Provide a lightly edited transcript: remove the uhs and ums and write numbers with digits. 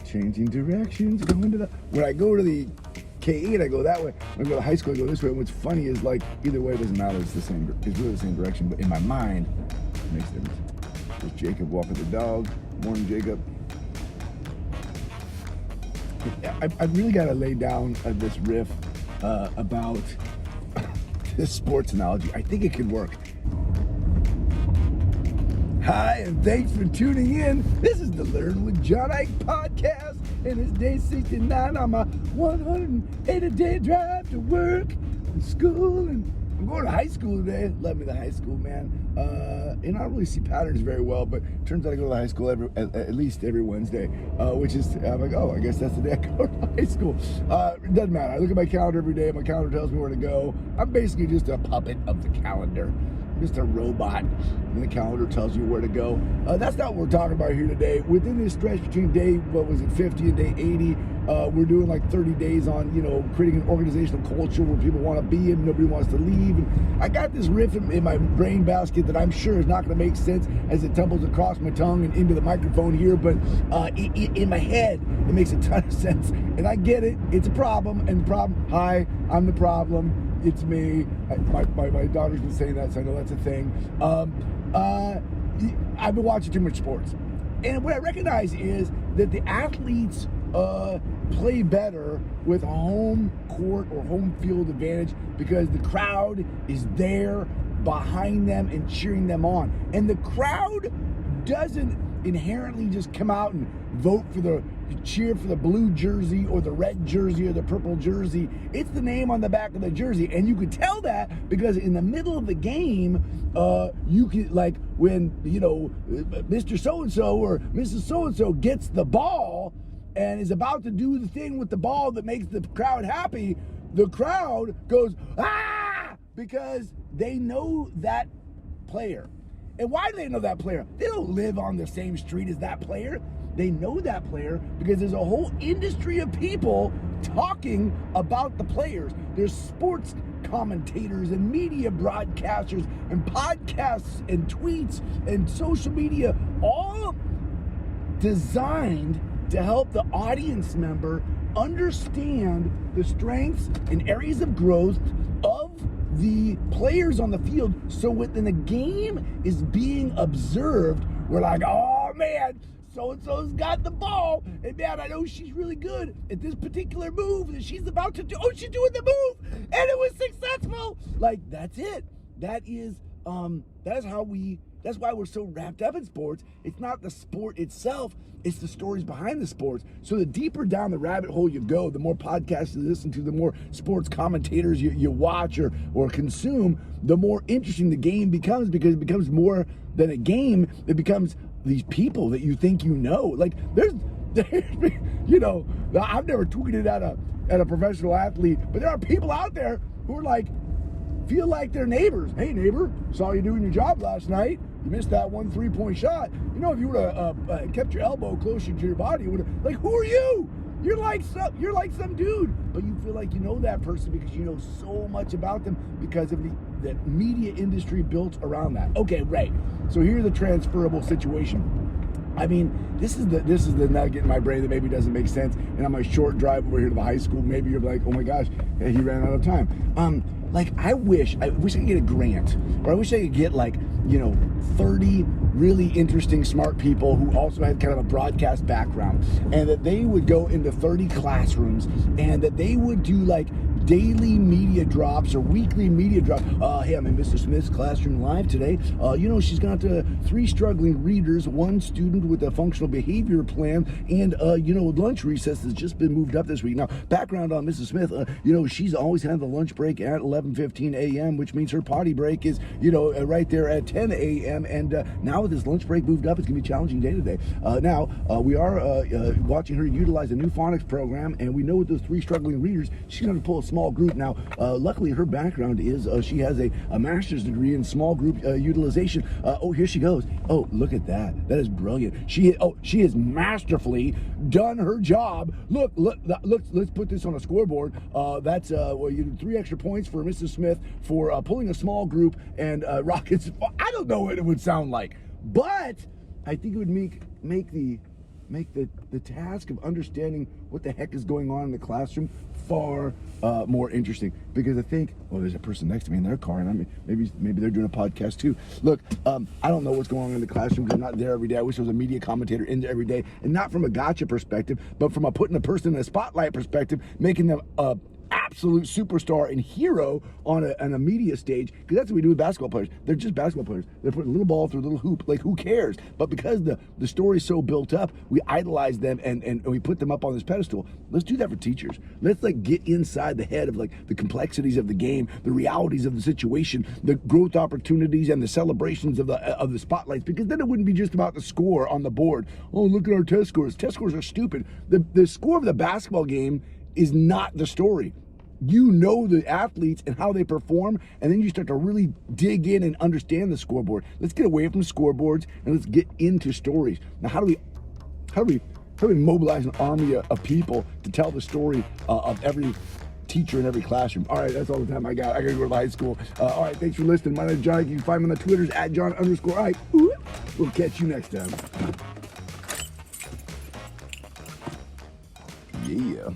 changing directions, going to the... When I go to the K8, I go that way. When I go to high school, I go this way. And what's funny is, like, either way, it doesn't matter. It's the same. It's really the same direction. But in my mind, it makes a difference. There's Jacob walking the dog. Morning, Jacob. I really got to lay down this riff about this sports analogy. I think it could work. Hi, and thanks for tuning in. This is the Learn with John Eick podcast, and it's day 69 on my 180-day drive to work and school. And I'm going to high school today. Love me the high school, man. And I don't really see patterns very well, but it turns out I go to the high school at least every Wednesday, which is, I'm like, oh, I guess that's the day I go to high school. It doesn't matter. I look at my calendar every day. My calendar tells me where to go. I'm basically just a puppet of the calendar. Just a robot, and the calendar tells you where to go. That's not what we're talking about here today. Within this stretch between day, 50 and day 80, we're doing like 30 days on, creating an organizational culture where people want to be and nobody wants to leave. And I got this riff in my brain basket that I'm sure is not going to make sense as it tumbles across my tongue and into the microphone here, but in my head, it makes a ton of sense. And I get it. It's a problem. And the problem, hi, I'm the problem. It's me. My daughter's been saying that, so I know that's a thing. I've been watching too much sports. And what I recognize is that the athletes play better with a home court or home field advantage because the crowd is there behind them and cheering them on. And the crowd doesn't inherently just come out and cheer for the blue jersey or the red jersey or the purple jersey. It's the name on the back of the jersey, and you could tell that because in the middle of the game, you could, like, when Mr. So-and-so or Mrs. So-and-so gets the ball and is about to do the thing with the ball that makes the crowd happy, the crowd goes, ah, because they know that player. And why do they know that player? They don't live on the same street as that player. They know that player because there's a whole industry of people talking about the players. There's sports commentators and media broadcasters and podcasts and tweets and social media, all designed to help the audience member understand the strengths and areas of growth of the players on the field, so when the game is being observed, we're like, oh man, so-and-so's got the ball, and man, I know she's really good at this particular move that she's about to do. Oh, she's doing the move, and it was successful. Like, that's it. That is that's why we're so wrapped up in sports. It's not the sport itself, it's the stories behind the sports. So the deeper down the rabbit hole you go, the more podcasts you listen to, the more sports commentators you watch or consume, the more interesting the game becomes, because it becomes more than a game. It becomes these people that you think you know. Like, there's I've never tweeted at a professional athlete, but there are people out there who are like, feel like they're neighbors. Hey, neighbor, saw you doing your job last night. You missed that one 3-point shot. If you would have kept your elbow closer to your body, you would have, like, who are you? You're like some dude. But you feel like you know that person because you know so much about them because of the media industry built around that. Okay, right. So here's the transferable situation. I mean, this is the nugget in my brain that maybe doesn't make sense. And on my short drive over here to the high school, maybe you're like, oh my gosh, he ran out of time. Like, I wish I could get a grant, or I wish I could get 30 really interesting, smart people who also had kind of a broadcast background, and that they would go into 30 classrooms and that they would do like daily media drops or weekly media drops. Hey, I'm in Mr. Smith's classroom live today. She's got 3 struggling readers, 1 student with a functional behavior plan, and lunch recess has just been moved up this week. Now, background on Mrs. Smith, she's always had the lunch break at 11:15 a.m., which means her potty break is, right there at 10 a.m. And now with this lunch break moved up, it's gonna be a challenging day today. Now, we are watching her utilize a new phonics program, and we know with those 3 struggling readers, she's gonna pull a small group. Now, luckily her background is she has a master's degree in small group utilization. Here she goes. Oh, look at that. That is brilliant. She has masterfully done her job. Look, let's put this on a scoreboard. That's you did 3 extra points for Mrs. Smith for pulling a small group and rockets. I don't know what it would sound like, but I think it would make the make the task of understanding what the heck is going on in the classroom far more interesting. Because I think, well, there's a person next to me in their car, and I mean, maybe they're doing a podcast too. Look, I don't know what's going on in the classroom because I'm not there every day. I wish there was a media commentator in there every day, and not from a gotcha perspective, but from a putting a person in a spotlight perspective, making them absolute superstar and hero on a media stage, because that's what we do with basketball players. They're just basketball players. They're putting a little ball through a little hoop. Like, who cares? But because the story's so built up, we idolize them and we put them up on this pedestal. Let's do that for teachers. Let's like get inside the head of like the complexities of the game, the realities of the situation, the growth opportunities and the celebrations of the spotlights, because then it wouldn't be just about the score on the board. Oh, look at our test scores. Test scores are stupid. The score of the basketball game is not the story. You know the athletes and how they perform, and then you start to really dig in and understand the scoreboard. Let's get away from scoreboards and let's get into stories. Now, how do we mobilize an army of people to tell the story of every teacher in every classroom? All right, that's all the time I got. I gotta go to the high school. All right, thanks for listening. My name is John. You can find me on the Twitters at John_Eick. We'll catch you next time. Yeah.